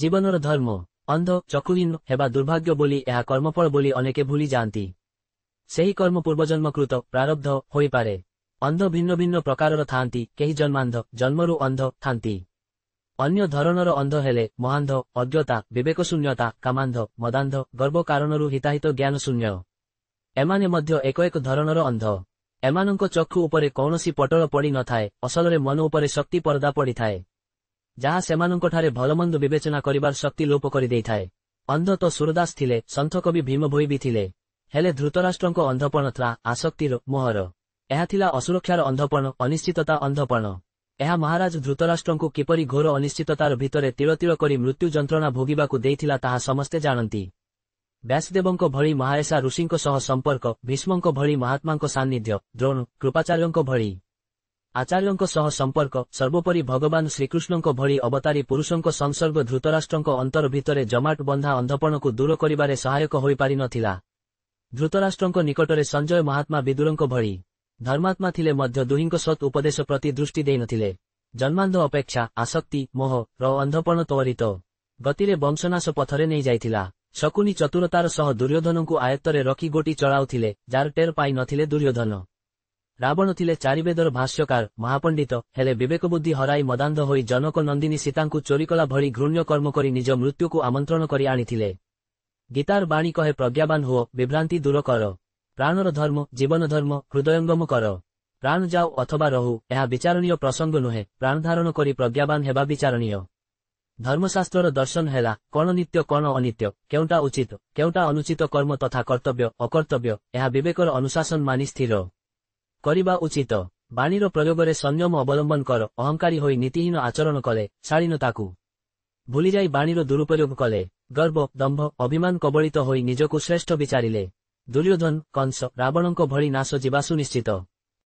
ଜୀବନର ଧର୍ମ। ଅନ୍ଧ ଚକ୍ଷୁହୀନ ହେବା ଦୁର୍ଭାଗ୍ୟ ବୋଲି ଏହା କର୍ମଫଳ ବୋଲି ଅନେକେ ଭୁଲି ଯାଆନ୍ତି। ସେହି କର୍ମ ପୂର୍ବଜନ୍ମକୃତ ପ୍ରାରବ୍ଧ ହୋଇପାରେ। ଅନ୍ଧ ଭିନ୍ନ ଭିନ୍ନ ପ୍ରକାରର ଥାଆନ୍ତି, କେହି ଜନ୍ମାନ୍ଧ, ଜନ୍ମରୁ ଅନ୍ଧ ଥାନ୍ତି। ଅନ୍ୟ ଧରଣର ଅନ୍ଧ ହେଲେ ମହାନ୍ଧ, ଅଜ୍ଞତା, ବିବେକଶୂନ୍ୟତା, କାମାନ୍ଧ, ମଦାନ୍ଧ, ଗର୍ବ କାରଣରୁ ହିତାହିତ ଜ୍ଞାନଶୂନ୍ୟ। ଏମାନେ ମଧ୍ୟ ଏକ ଏକ ଧରଣର ଅନ୍ଧ। ଏମାନଙ୍କ ଚକ୍ଷୁ ଉପରେ କୌଣସି ପଟଳ ପଡ଼ି ନଥାଏ, ଅସଲରେ ମନ ଉପରେ ଶକ୍ତି ପରଦା ପଡ଼ିଥାଏ, ଯାହା ସେମାନଙ୍କଠାରେ ଭଲମନ୍ଦ ବିବେଚନା କରିବାର ଶକ୍ତି ଲୋପ କରିଦେଇଥାଏ। ଅନ୍ଧ ତ ସୁରଦାସ ଥିଲେ, ସନ୍ଥ କବି ଭୀମ ଭୋଇ ବି ଥିଲେ। ହେଲେ ଧୃତରାଷ୍ଟ୍ରଙ୍କ ଅନ୍ଧପଣ ଥିଲା ଆସକ୍ତିର, ମୋହର। ଏହା ଥିଲା ଅସୁରକ୍ଷାର ଅନ୍ଧପଣ, ଅନିଶ୍ଚିତତା ଅନ୍ଧପଣ। ଏହା ମହାରାଜ ଧୃତରାଷ୍ଟ୍ରଙ୍କୁ କିପରି ଘୋର ଅନିଶ୍ଚିତତାର ଭିତରେ ତିଳ ତିଳ କରି ମୃତ୍ୟୁ ଯନ୍ତ୍ରଣା ଭୋଗିବାକୁ ଦେଇଥିଲା ତାହା ସମସ୍ତେ ଜାଣନ୍ତି। ବ୍ୟାସଦେବଙ୍କ ଭଳି ମହାୟଶା ଋଷିଙ୍କ ସହ ସମ୍ପର୍କ, ଭୀଷ୍ମଙ୍କ ଭଳି ମହାତ୍ମାଙ୍କ ସାନ୍ନିଧ୍ୟ, ଦ୍ରୋଣ, କୃପାଚାର୍ଯ୍ୟଙ୍କ ଭଳି ଆଚାର୍ଯ୍ୟଙ୍କ ସହ ସମ୍ପର୍କ, ସର୍ବୋପରି ଭଗବାନ ଶ୍ରୀକୃଷ୍ଣଙ୍କ ଭଳି ଅବତାରୀ ପୁରୁଷଙ୍କ ସଂସର୍ଗ ଧୃତରାଷ୍ଟ୍ରଙ୍କ ଅନ୍ତର ଭିତରେ ଜମାଟ ବନ୍ଧା ଅନ୍ଧପଣକୁ ଦୂର କରିବାରେ ସହାୟକ ହୋଇପାରି ନଥିଲା। ଧୃତରାଷ୍ଟ୍ରଙ୍କ ନିକଟରେ ସଞ୍ଜୟ ମହାତ୍ମା ବିଦୁରଙ୍କ ଭଳି ଧର୍ମାତ୍ମା ଥିଲେ ମଧ୍ୟ ଦୁହିଁଙ୍କ ସତ୍ ଉପଦେଶ ପ୍ରତି ଦୃଷ୍ଟି ଦେଇନଥିଲେ। ଜନ୍ମାନ୍ଧ ଅପେକ୍ଷା ଆସକ୍ତି, ମୋହ ର ଅନ୍ଧପଣ ତ୍ୱରିତ ଗତିରେ ବଂଶନାଶ ପଥରେ ନେଇଯାଇଥିଲା। ଶକୁନି ଚତୁରତାର ସହ ଦୁର୍ଯ୍ୟୋଧନଙ୍କୁ ଆୟତ୍ତରେ ରଖି ଗୋଟି ଚଳାଉଥିଲେ, ଯାର ଟେର ପାଇ ନଥିଲେ ଦୁର୍ଯ୍ୟୋଧନ। ରାବଣ ଥିଲେ ଚାରିବେଦର ଭାଷ୍ୟକାର, ମହାପଣ୍ଡିତ, ହେଲେ ବିବେକବୁଦ୍ଧି ହରାଇ ମଦାନ୍ଧ ହୋଇ ଜନକ ନନ୍ଦିନୀ ସୀତାଙ୍କୁ ଚୋରିକଲା ଭଳି ଘୃଣ୍ୟ କର୍ମ କରି ନିଜ ମୃତ୍ୟୁକୁ ଆମନ୍ତ୍ରଣ କରି ଆଣିଥିଲେ। ଗୀତାର ବାଣୀ କହେ ପ୍ରଜ୍ଞାବାନ ହୁଅ, ବିଭ୍ରାନ୍ତି ଦୂର କର। ପ୍ରାଣର ଧର୍ମ, ଜୀବନ ଧର୍ମ, ହୃଦୟଙ୍ଗମ କର। ପ୍ରାଣ ଯାଉ ଅଥବା ରହୁ, ଏହା ବିଚାରଣୀୟ ପ୍ରସଙ୍ଗ ନୁହେଁ। ପ୍ରାଣଧାରଣ କରି ପ୍ରଜ୍ଞାବାନ ହେବା ବିଚାରଣୀୟ। ଧର୍ମଶାସ୍ତ୍ରର ଦର୍ଶନ ହେଲା, କଣ ନିତ୍ୟ କଣ ଅନିତ୍ୟ, କେଉଁଟା ଉଚିତ କେଉଁଟା ଅନୁଚିତ କର୍ମ ତଥା କର୍ତ୍ତବ୍ୟ ଅକର୍ତ୍ତବ୍ୟ, ଏହା ବିବେକର ଅନୁଶାସନ ମାନି ସ୍ଥିର କରିବା ଉଚିତ। ବାଣୀର ପ୍ରୟୋଗରେ ସଂଯମ ଅବଲମ୍ବନ କର। ଅହଙ୍କାରୀ ହୋଇ ନୀତିହୀନ ଆଚରଣ କଲେ, ଶାଳୀନତାକୁ ଭୁଲିଯାଇ ବାଣୀର ଦୁରୁପଯୋଗ କଲେ, ଗର୍ବ, ଦମ୍ଭ, ଅଭିମାନ କବଳିତ ହୋଇ ନିଜକୁ ଶ୍ରେଷ୍ଠ ବିଚାରିଲେ, ଦୁର୍ଯ୍ୟୋଧନ, କଂସ, ରାବଣଙ୍କ ଭଳି ନାଶ ଯିବା ସୁନିଶ୍ଚିତ।